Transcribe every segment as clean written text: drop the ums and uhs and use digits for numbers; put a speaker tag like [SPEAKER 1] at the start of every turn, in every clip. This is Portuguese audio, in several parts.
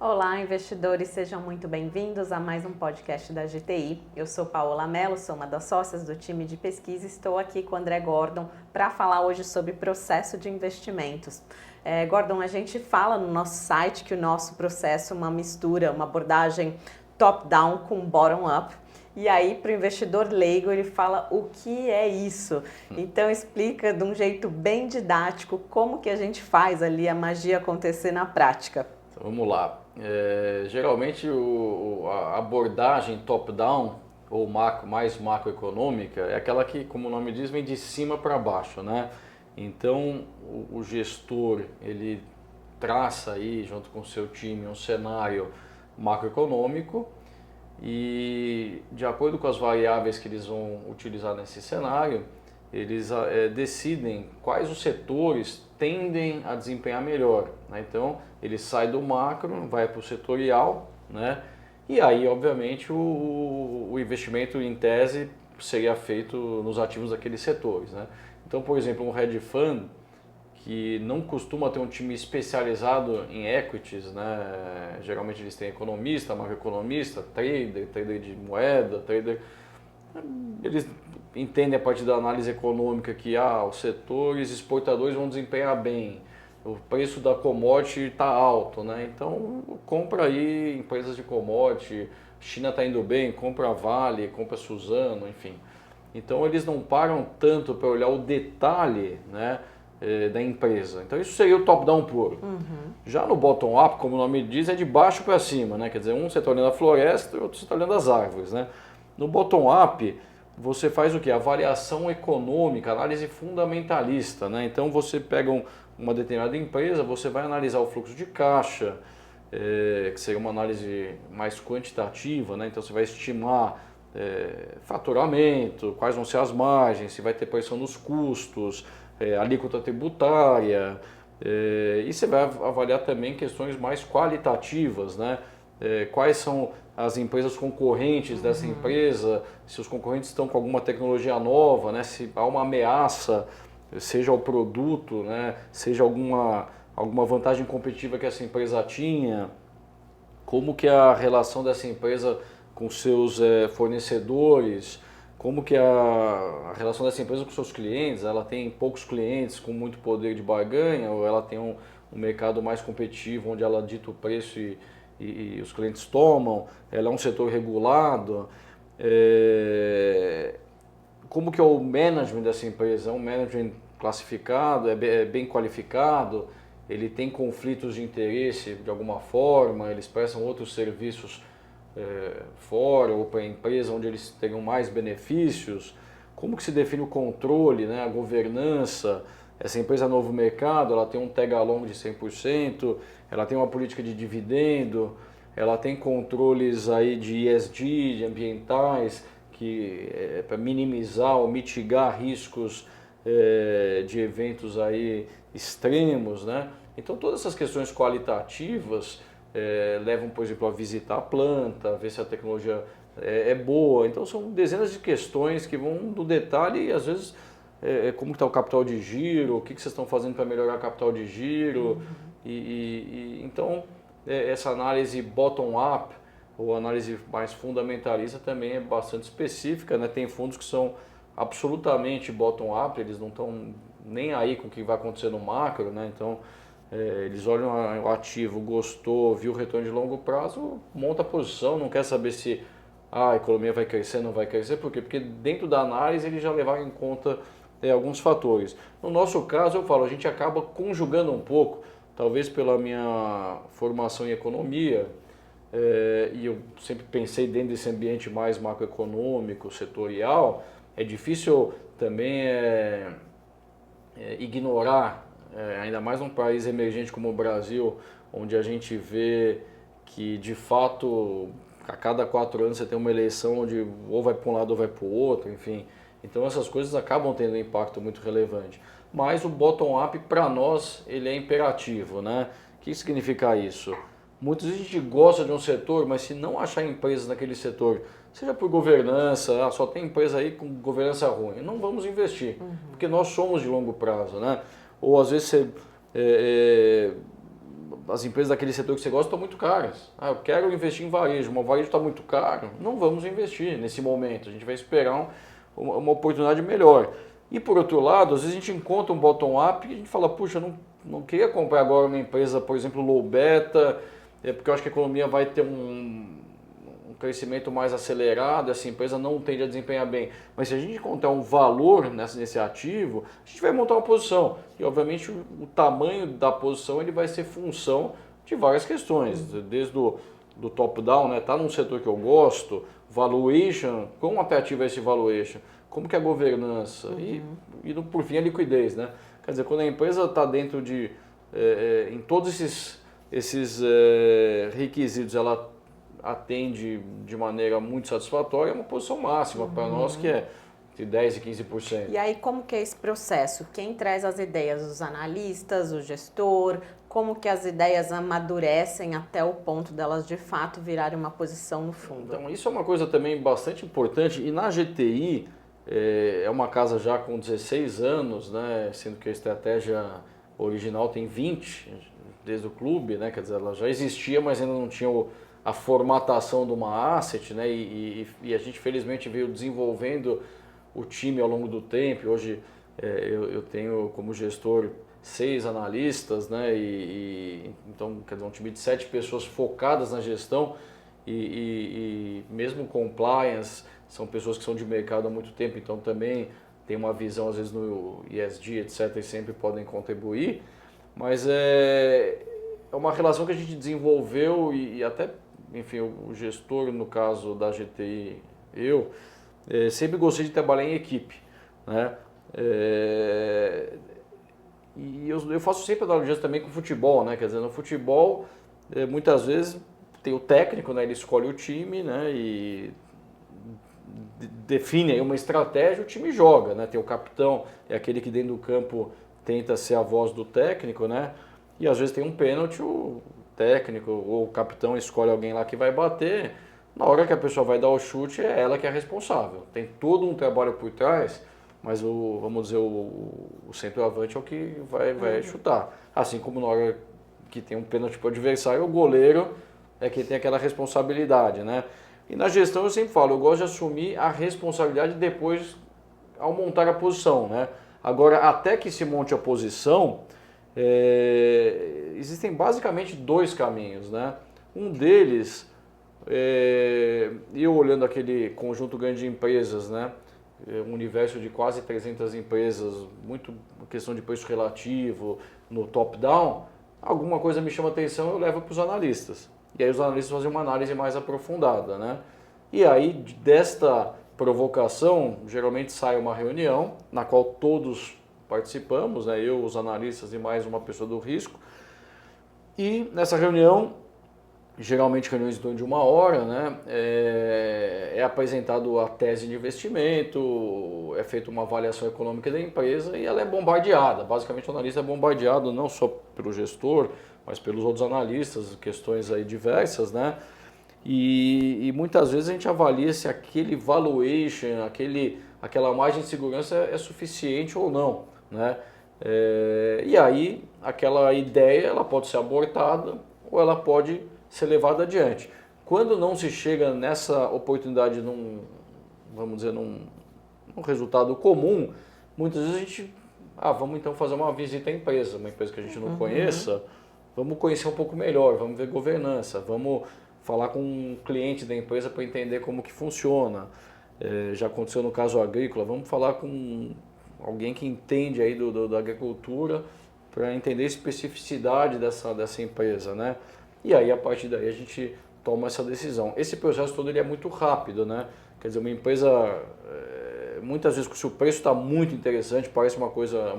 [SPEAKER 1] Olá, investidores, sejam muito bem-vindos a mais um podcast da GTI. Eu sou Paola Mello, sou uma das sócias do time de pesquisa e estou aqui com o André Gordon para falar hoje sobre processo de investimentos. Gordon, a gente fala no nosso site que o nosso processo é uma mistura, uma abordagem top-down com bottom-up. E aí, para o investidor leigo, ele fala o que é isso. Então, explica de um jeito bem didático como que a gente faz ali a magia acontecer na prática.
[SPEAKER 2] Então, vamos lá. Geralmente a abordagem top-down ou mais macroeconômica é aquela que, como o nome diz, vem de cima para baixo, né? Então o gestor ele traça aí junto com o seu time um cenário macroeconômico e de acordo com as variáveis que eles vão utilizar nesse cenário, eles decidem quais os setores tendem a desempenhar melhor, né? Então ele sai do macro, vai para o setorial, né? E aí obviamente o investimento em tese seria feito nos ativos daqueles setores, né? Então, por exemplo, um hedge fund que não costuma ter um time especializado em equities, né? Geralmente eles têm economista, macroeconomista, trader de moeda, trader. Eles entendem a partir da análise econômica que os setores exportadores vão desempenhar bem, o preço da commodity está alto, né? Então compra aí empresas de commodity, China está indo bem, compra Vale, compra Suzano, enfim. Então eles não param tanto para olhar o detalhe, né, da empresa. Então isso seria o top-down puro. Já no bottom-up, como o nome diz, é de baixo para cima, né? Quer dizer, um você está olhando a floresta e outro você está olhando as árvores, né? No bottom-up, você faz o quê? Avaliação econômica, análise fundamentalista, né? Então você pega uma determinada empresa, você vai analisar o fluxo de caixa, que seria uma análise mais quantitativa, né? Então você vai estimar faturamento, quais vão ser as margens, se vai ter pressão nos custos, alíquota tributária, e você vai avaliar também questões mais qualitativas, né? Quais são as empresas concorrentes dessa empresa, se os concorrentes estão com alguma tecnologia nova, né? Se há uma ameaça, seja ao produto, né? Seja alguma vantagem competitiva que essa empresa tinha, como que é a relação dessa empresa com seus fornecedores, como que é a relação dessa empresa com seus clientes, ela tem poucos clientes com muito poder de barganha ou ela tem um mercado mais competitivo onde ela dita o preço e os clientes tomam, ela é um setor regulado, como que é o management dessa empresa, é um management classificado, é bem qualificado, ele tem conflitos de interesse de alguma forma, eles prestam outros serviços fora ou para a empresa onde eles tenham mais benefícios, como que se define o controle, né, a governança, essa empresa Novo Mercado, ela tem um tag along de 100%, ela tem uma política de dividendo, ela tem controles aí de ESG, de ambientais, que é para minimizar ou mitigar riscos de eventos aí extremos, né? Então todas essas questões qualitativas levam, por exemplo, a visitar a planta, ver se a tecnologia é boa. Então são dezenas de questões que vão do detalhe e às vezes como está o capital de giro, o que vocês estão fazendo para melhorar o capital de giro. Então essa análise bottom-up ou análise mais fundamentalista também é bastante específica, né? Tem fundos que são absolutamente bottom-up, eles não estão nem aí com o que vai acontecer no macro, né? Então eles olham o ativo, gostou, viu o retorno de longo prazo, monta a posição, não quer saber se a economia vai crescer, não vai crescer, por quê? Porque dentro da análise eles já levaram em conta alguns fatores. No nosso caso, eu falo, a gente acaba conjugando um pouco, talvez pela minha formação em economia, e eu sempre pensei dentro desse ambiente mais macroeconômico, setorial, é difícil também ignorar, ainda mais num país emergente como o Brasil, onde a gente vê que de fato a cada 4 anos você tem uma eleição onde ou vai para um lado ou vai para o outro, enfim. Então essas coisas acabam tendo um impacto muito relevante. Mas o bottom-up para nós ele é imperativo, né? O que significa isso? Muitas vezes a gente gosta de um setor, mas se não achar empresas naquele setor, seja por governança, só tem empresa aí com governança ruim, não vamos investir, porque nós somos de longo prazo, né? Ou às vezes você as empresas daquele setor que você gosta estão muito caras. Eu quero investir em varejo, mas o varejo está muito caro. Não vamos investir nesse momento, a gente vai esperar uma oportunidade melhor. E por outro lado, às vezes a gente encontra um bottom-up e a gente fala, puxa, não queria comprar agora uma empresa, por exemplo, low beta, porque eu acho que a economia vai ter um crescimento mais acelerado, essa empresa não tende a desempenhar bem. Mas se a gente encontrar um valor nesse ativo, a gente vai montar uma posição. E obviamente o tamanho da posição ele vai ser função de várias questões, desde do top-down, né? Tá num setor que eu gosto, valuation, quão atrativo é esse valuation? Como que é a governança e por fim a liquidez, né? Quer dizer, quando a empresa está dentro de, em todos esses requisitos, ela atende de maneira muito satisfatória, é uma posição máxima para nós que é de 10% e 15%.
[SPEAKER 1] E aí como que é esse processo? Quem traz as ideias? Os analistas, o gestor? Como que as ideias amadurecem até o ponto delas de fato virarem uma posição no fundo?
[SPEAKER 2] Então isso é uma coisa também bastante importante e na GTI, é uma casa já com 16 anos, né, sendo que a estratégia original tem 20 desde o clube, né, quer dizer, ela já existia, mas ainda não tinha a formatação de uma asset, né, e a gente felizmente veio desenvolvendo o time ao longo do tempo. Hoje eu tenho como gestor 6 analistas, né, então quer dizer, um time de 7 pessoas focadas na gestão e mesmo compliance, são pessoas que são de mercado há muito tempo, então também tem uma visão às vezes no ESG, etc, e sempre podem contribuir, mas é uma relação que a gente desenvolveu e até, enfim, o gestor, no caso da GTI, sempre gostei de trabalhar em equipe, né? E eu faço sempre analogias também com o futebol, né? Quer dizer, no futebol, muitas vezes tem o técnico, né? Ele escolhe o time, né? E define aí uma estratégia, o time joga, né? Tem o capitão, é aquele que dentro do campo tenta ser a voz do técnico, né? E às vezes tem um pênalti, o técnico ou o capitão escolhe alguém lá que vai bater. Na hora que a pessoa vai dar o chute, é ela que é responsável. Tem todo um trabalho por trás, mas vamos dizer, o centroavante é o que vai chutar. Assim como na hora que tem um pênalti para o adversário, o goleiro é quem tem aquela responsabilidade, né? E na gestão eu sempre falo, eu gosto de assumir a responsabilidade depois ao montar a posição, né? Agora, até que se monte a posição, existem basicamente 2 caminhos, né? Um deles, eu olhando aquele conjunto grande de empresas, né? Um universo de quase 300 empresas, muito questão de preço relativo, no top-down, alguma coisa me chama atenção, eu levo para os analistas. E aí os analistas fazem uma análise mais aprofundada, né? E aí desta provocação, geralmente sai uma reunião, na qual todos participamos, né? Eu, os analistas e mais uma pessoa do risco. E nessa reunião, geralmente reuniões em torno de 1 hora, né? É apresentado a tese de investimento, é feita uma avaliação econômica da empresa e ela é bombardeada. Basicamente o analista é bombardeado não só pelo gestor, mas pelos outros analistas, questões aí diversas, né? E muitas vezes a gente avalia se aquele valuation, aquela margem de segurança é suficiente ou não, né? E aí aquela ideia ela pode ser abortada ou ela pode ser levada adiante. Quando não se chega nessa oportunidade vamos dizer, num resultado comum, muitas vezes a gente, vamos então fazer uma visita à empresa, uma empresa que a gente não conheça, vamos conhecer um pouco melhor, vamos ver governança, vamos falar com um cliente da empresa para entender como que funciona. Já aconteceu no caso agrícola, vamos falar com alguém que entende aí da agricultura para entender a especificidade dessa empresa, né? E aí, a partir daí, a gente toma essa decisão. Esse processo todo ele é muito rápido, né? Quer dizer, uma empresa, muitas vezes, se o preço está muito interessante, parece uma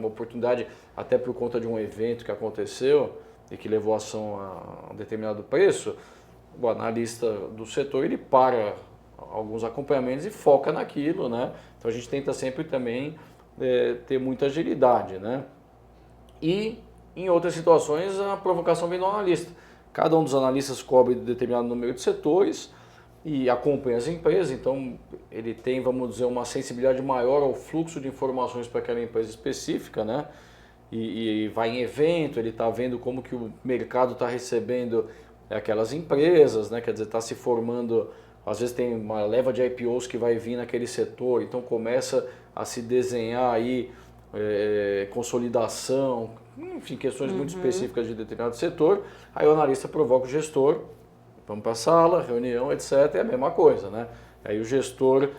[SPEAKER 2] oportunidade, até por conta de um evento que aconteceu e que levou a ação a um determinado preço, o analista do setor, ele para alguns acompanhamentos e foca naquilo, né? Então, a gente tenta sempre também ter muita agilidade, né? E, em outras situações, a provocação vem do analista. Cada um dos analistas cobre determinado número de setores e acompanha as empresas, então ele tem, vamos dizer, uma sensibilidade maior ao fluxo de informações para aquela empresa específica, né? e vai em evento, ele está vendo como que o mercado está recebendo aquelas empresas, né? Quer dizer, está se formando, às vezes tem uma leva de IPOs que vai vir naquele setor, então começa a se desenhar aí consolidação, enfim, questões muito específicas de determinado setor, aí o analista provoca o gestor, vamos para a sala, reunião, etc., é a mesma coisa, né? Aí o gestor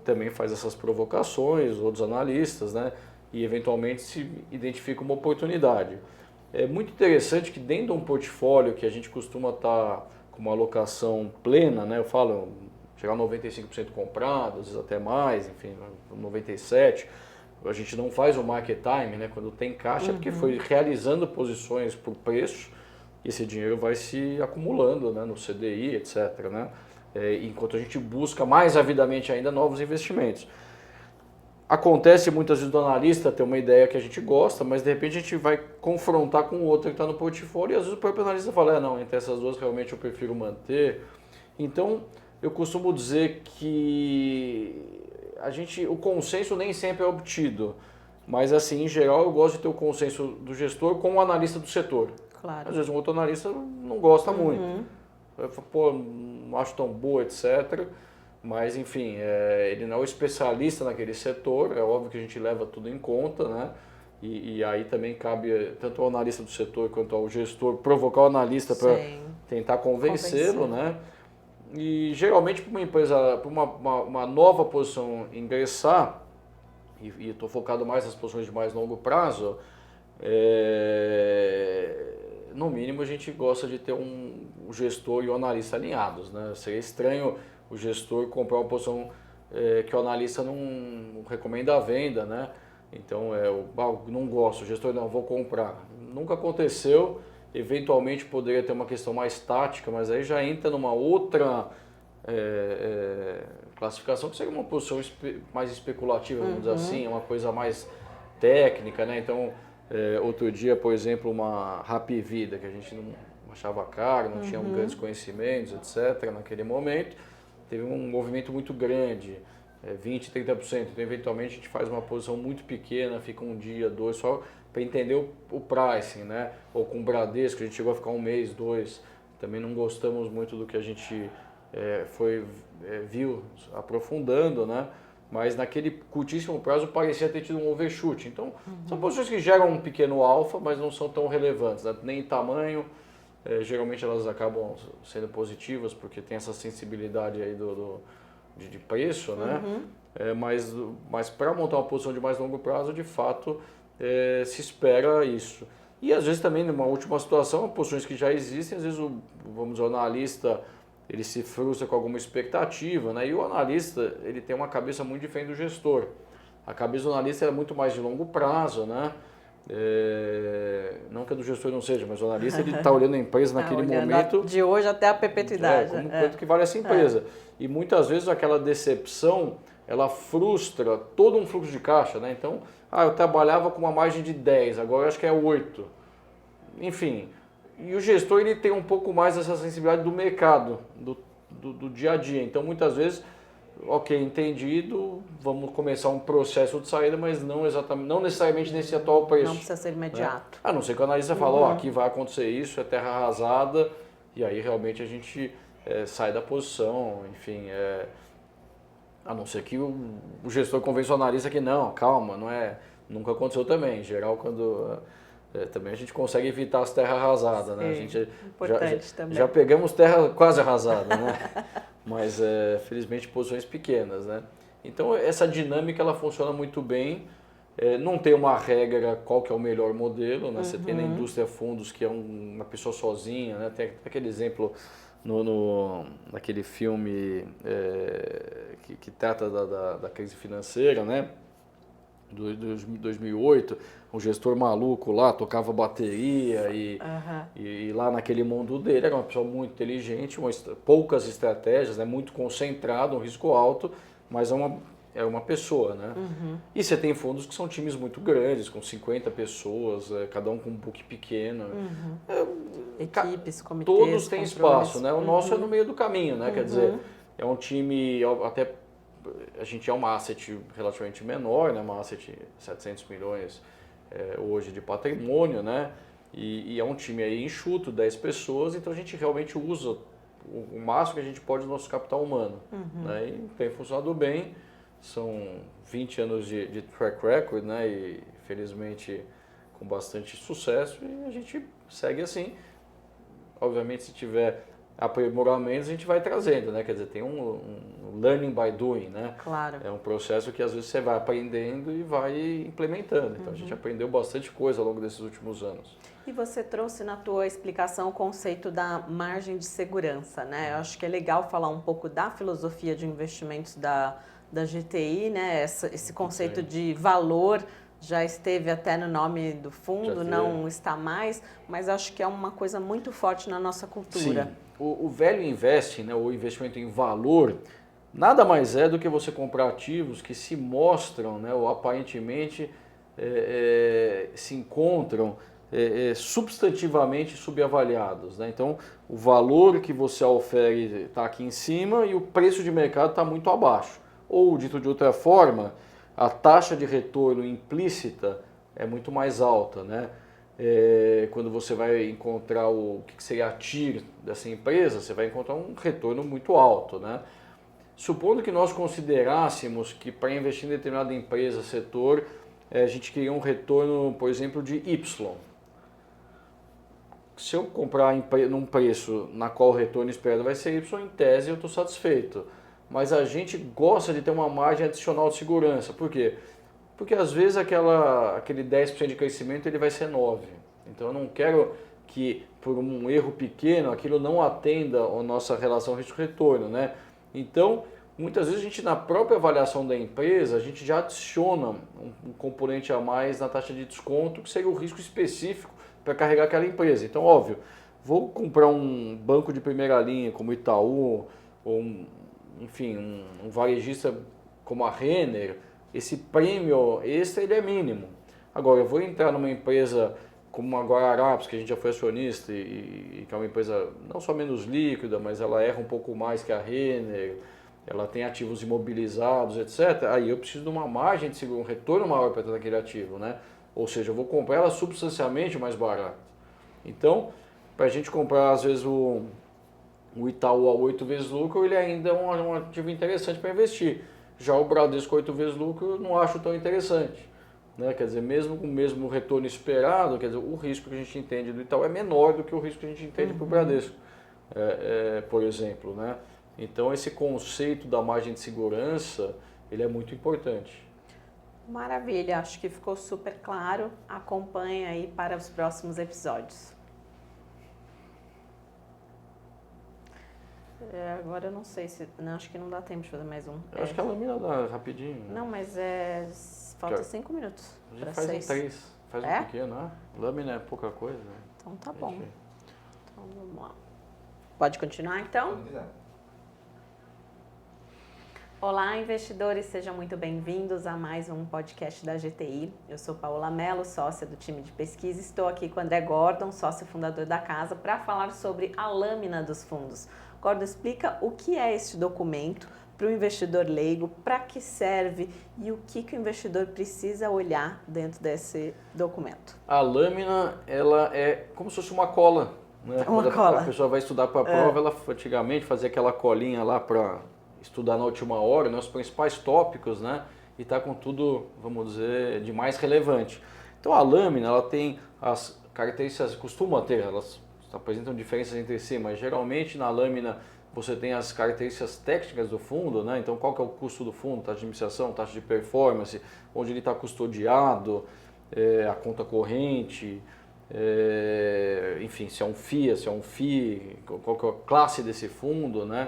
[SPEAKER 2] também faz essas provocações, outros analistas, né? E eventualmente se identifica uma oportunidade. É muito interessante que dentro de um portfólio que a gente costuma estar com uma alocação plena, né? Eu falo, chegar a 95% comprado, às vezes até mais, enfim, 97%. A gente não faz o market time, né? Quando tem caixa, porque foi realizando posições por preço, e esse dinheiro vai se acumulando, né? No CDI, etc., né? Enquanto a gente busca mais avidamente ainda novos investimentos. Acontece muitas vezes do analista ter uma ideia que a gente gosta, mas de repente a gente vai confrontar com outra que está no portfólio e às vezes o próprio analista fala, não, entre essas duas realmente eu prefiro manter. Então, eu costumo dizer que o consenso nem sempre é obtido, mas assim, em geral eu gosto de ter o consenso do gestor com o analista do setor.
[SPEAKER 1] Claro.
[SPEAKER 2] Às vezes um outro analista não gosta muito. Eu falo, pô, não acho tão boa, etc., mas, enfim, ele não é o especialista naquele setor, é óbvio que a gente leva tudo em conta, né? E aí também cabe tanto ao analista do setor quanto ao gestor provocar o analista para tentar convencê-lo, né? E geralmente para uma empresa, para uma nova posição ingressar, e estou focado mais nas posições de mais longo prazo, no mínimo a gente gosta de ter o gestor e o analista alinhados, né? Seria estranho o gestor comprar uma posição que o analista não recomenda a venda, né? Então, eu não gosto, o gestor não, vou comprar. Nunca aconteceu, eventualmente poderia ter uma questão mais tática, mas aí já entra numa outra classificação que seria uma posição mais especulativa, vamos dizer assim, uma coisa mais técnica, né? Então, outro dia, por exemplo, uma Rappi Vida, que a gente não achava caro, não tinha grandes conhecimentos, etc., naquele momento, teve um movimento muito grande, 20%, 30%. Então, eventualmente, a gente faz uma posição muito pequena, fica um dia, dois, só para entender o pricing, né? Ou com o Bradesco, a gente chegou a ficar um mês, dois. Também não gostamos muito do que a gente viu aprofundando, né? Mas naquele curtíssimo prazo parecia ter tido um overshoot. Então, são posições que geram um pequeno alfa, mas não são tão relevantes, né? Nem em tamanho. Geralmente elas acabam sendo positivas porque tem essa sensibilidade aí de preço, né? Mas para montar uma posição de mais longo prazo, de fato, se espera isso. E às vezes também, numa última situação, posições que já existem, às vezes vamos dizer, o analista ele se frustra com alguma expectativa, né? E o analista ele tem uma cabeça muito diferente do gestor. A cabeça do analista é muito mais de longo prazo, né? Não que a do gestor não seja, mas o analista ele está olhando a empresa naquele momento.
[SPEAKER 1] De hoje até a perpetuidade.
[SPEAKER 2] Quanto que vale essa empresa. E muitas vezes aquela decepção, ela frustra todo um fluxo de caixa, né? Então, eu trabalhava com uma margem de 10, agora eu acho que é 8. Enfim, e o gestor ele tem um pouco mais essa sensibilidade do mercado, do dia a dia. Então, muitas vezes, ok, entendido, vamos começar um processo de saída, mas não necessariamente nesse atual preço.
[SPEAKER 1] Não precisa ser imediato.
[SPEAKER 2] Né? A não ser que o analista fale, aqui vai acontecer isso, é terra arrasada, e aí realmente a gente sai da posição, enfim, a não ser que o gestor convença o analista que não, calma, nunca aconteceu também. Em geral, quando também a gente consegue evitar as terras arrasadas, né? A gente já pegamos terra quase arrasada, né? Mas felizmente posições pequenas, né? Então essa dinâmica ela funciona muito bem. Não tem uma regra qual que é o melhor modelo, né? Você tem na indústria fundos que é uma pessoa sozinha, né? Tem aquele exemplo naquele filme que trata da crise financeira, né? Do 2008, um gestor maluco lá tocava bateria e lá naquele mundo dele era uma pessoa muito inteligente, poucas estratégias, né? Muito concentrado, um risco alto, mas é uma pessoa, né? E você tem fundos que são times muito grandes, com 50 pessoas, cada um com um book pequeno.
[SPEAKER 1] Equipes, comitês,
[SPEAKER 2] todos têm espaço, né? O nosso é no meio do caminho, né? Quer dizer, é um time, até a gente é uma asset relativamente menor, né? Uma asset 700 milhões hoje de patrimônio, né? E é um time aí enxuto, 10 pessoas, então a gente realmente usa o máximo que a gente pode do nosso capital humano. Né? E tem funcionado bem, são 20 anos de track record, né? E felizmente com bastante sucesso, e a gente segue assim. Obviamente, se tiver aprimoramentos, a gente vai trazendo, né? Quer dizer, tem um learning by doing, né?
[SPEAKER 1] Claro.
[SPEAKER 2] É um processo que às vezes você vai aprendendo e vai implementando. Então a gente aprendeu bastante coisa ao longo desses últimos anos.
[SPEAKER 1] E você trouxe na tua explicação o conceito da margem de segurança, né? Eu acho que é legal falar um pouco da filosofia de investimentos da GTI, né? Esse conceito de valor já esteve até no nome do fundo, não está mais, mas acho que é uma coisa muito forte na nossa cultura.
[SPEAKER 2] Sim. O value investing, né, o investimento em valor, nada mais é do que você comprar ativos que se mostram, né, ou aparentemente se encontram substantivamente subavaliados. Né? Então, o valor que você ofere está aqui em cima e o preço de mercado está muito abaixo. Ou, dito de outra forma, a taxa de retorno implícita é muito mais alta, né? Quando você vai encontrar o que seria a TIR dessa empresa, você vai encontrar um retorno muito alto, né? Supondo que nós considerássemos que para investir em determinada empresa, setor, a gente queria um retorno, por exemplo, de Y. Se eu comprar num preço na qual o retorno esperado vai ser Y, em tese eu estou satisfeito. Mas a gente gosta de ter uma margem adicional de segurança. Por quê? Porque às vezes aquele 10% de crescimento ele vai ser 9%. Então eu não quero que por um erro pequeno aquilo não atenda a nossa relação risco-retorno, né? Então, muitas vezes a gente na própria avaliação da empresa, a gente já adiciona um componente a mais na taxa de desconto, que seria o risco específico para carregar aquela empresa. Então, óbvio, vou comprar um banco de primeira linha como Itaú, ou um varejista como a Renner, esse prêmio extra ele é mínimo. Agora, eu vou entrar numa empresa como a Guararapes, que a gente já foi acionista e que é uma empresa não só menos líquida, mas ela erra um pouco mais que a Renner, ela tem ativos imobilizados, etc. Aí eu preciso de uma margem de seguro, um retorno maior para ter aquele ativo, né? Ou seja, eu vou comprar ela substancialmente mais barato. Então, para a gente comprar, às vezes, o Itaú a 8 vezes lucro, ele ainda é um ativo interessante para investir. Já o Bradesco 8 vezes lucro, eu não acho tão interessante. Né? Quer dizer, mesmo com o mesmo retorno esperado, quer dizer, o risco que a gente entende do Itaú é menor do que o risco que a gente entende para o Bradesco, por exemplo. Né? Então, esse conceito da margem de segurança, ele é muito importante.
[SPEAKER 1] Maravilha, acho que ficou super claro. Acompanhe aí para os próximos episódios. Agora eu não sei se... Não, acho que não dá tempo de fazer mais um.
[SPEAKER 2] Eu acho que a lâmina dá rapidinho.
[SPEAKER 1] Não, mas falta 5 minutos.
[SPEAKER 2] A gente faz 6. Um 3, faz um pequeno, né? Lâmina é pouca coisa.
[SPEAKER 1] Então tá bom. Então vamos lá. Pode continuar então? Olá, investidores, sejam muito bem-vindos a mais um podcast da GTI. Eu sou Paola Mello, sócia do time de pesquisa. Estou aqui com o André Gordon, sócio fundador da casa, para falar sobre a lâmina dos fundos. Gordon, explica o que é este documento para o investidor leigo, para que serve e o que o investidor precisa olhar dentro desse documento.
[SPEAKER 2] A lâmina, ela é como se fosse uma cola. Né?
[SPEAKER 1] Uma cola.
[SPEAKER 2] A pessoa vai estudar para a prova, ela antigamente fazia aquela colinha lá para estudar na última hora, né, os principais tópicos, né, e está com tudo, vamos dizer, de mais relevante. Então a lâmina, ela tem as características, costuma ter, elas apresentam diferenças entre si, mas geralmente na lâmina você tem as características técnicas do fundo, né, então qual que é o custo do fundo, taxa de administração, taxa de performance, onde ele está custodiado, a conta corrente, enfim, se é um FIA, se é um FI, qual que é a classe desse fundo, né.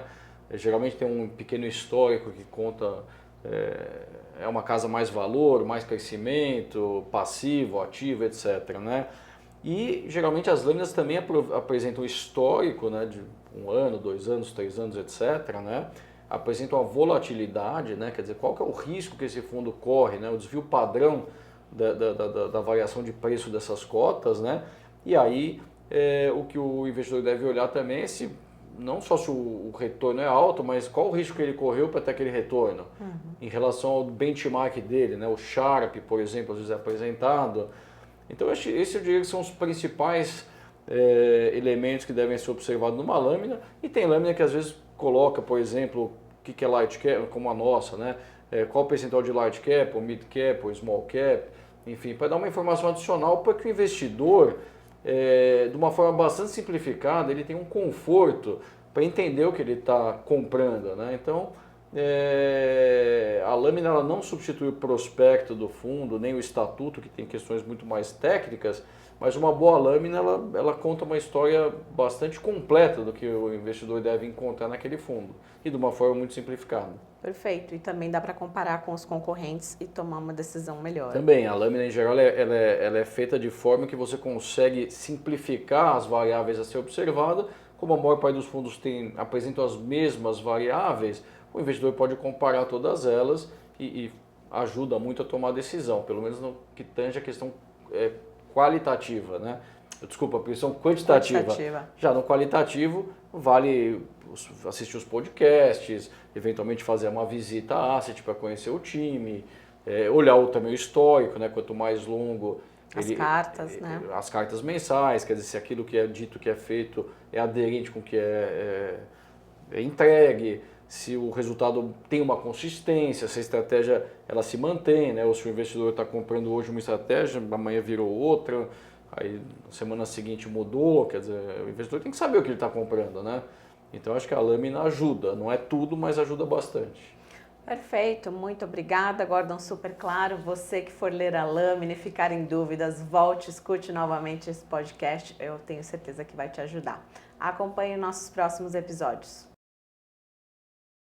[SPEAKER 2] Geralmente tem um pequeno histórico que conta, é uma casa mais valor, mais crescimento, passivo, ativo, etc. Né? E geralmente as lâminas também apresentam histórico, né, de 1 ano, 2 anos, 3 anos, etc. Né? Apresentam a volatilidade, né, quer dizer, qual que é o risco que esse fundo corre, né, o desvio padrão da variação de preço dessas cotas. Né? E aí o que o investidor deve olhar também é se não só se o retorno é alto, mas qual o risco que ele correu para ter aquele retorno em relação ao benchmark dele, né? O Sharpe, por exemplo, às vezes é apresentado, Então esse eu diria que são os principais elementos que devem ser observados numa lâmina. E tem lâmina que às vezes coloca, por exemplo, o que é light cap, como a nossa, né? Qual o percentual de light cap, ou mid cap, ou small cap, enfim, para dar uma informação adicional para que o investidor, de uma forma bastante simplificada, ele tenha um conforto para entender o que ele está comprando, né? Então, a lâmina ela não substitui o prospecto do fundo, nem o estatuto, que tem questões muito mais técnicas, mas uma boa lâmina ela conta uma história bastante completa do que o investidor deve encontrar naquele fundo, e de uma forma muito simplificada.
[SPEAKER 1] Perfeito, e também dá para comparar com os concorrentes e tomar uma decisão melhor.
[SPEAKER 2] Também, a lâmina em geral ela é feita de forma que você consegue simplificar as variáveis a ser observada. Como a maior parte dos fundos apresentam as mesmas variáveis, o investidor pode comparar todas elas e ajuda muito a tomar a decisão, pelo menos no que tange a questão qualitativa, né? Desculpa, a questão quantitativa. Já no qualitativo, vale assistir os podcasts, eventualmente fazer uma visita à asset para conhecer o time, olhar também o histórico, né? Quanto mais longo...
[SPEAKER 1] Cartas, né?
[SPEAKER 2] As cartas mensais, quer dizer, se aquilo que é dito que é feito é aderente com o que é entregue, se o resultado tem uma consistência, se a estratégia ela se mantém, né? Ou se o investidor está comprando hoje uma estratégia, amanhã virou outra, aí na semana seguinte mudou, quer dizer, o investidor tem que saber o que ele está comprando, né? Então acho que a lâmina ajuda, não é tudo, mas ajuda bastante.
[SPEAKER 1] Perfeito, muito obrigada, Gordon, super claro. Você que for ler a lâmina e ficar em dúvidas, volte, escute novamente esse podcast, eu tenho certeza que vai te ajudar. Acompanhe nossos próximos episódios.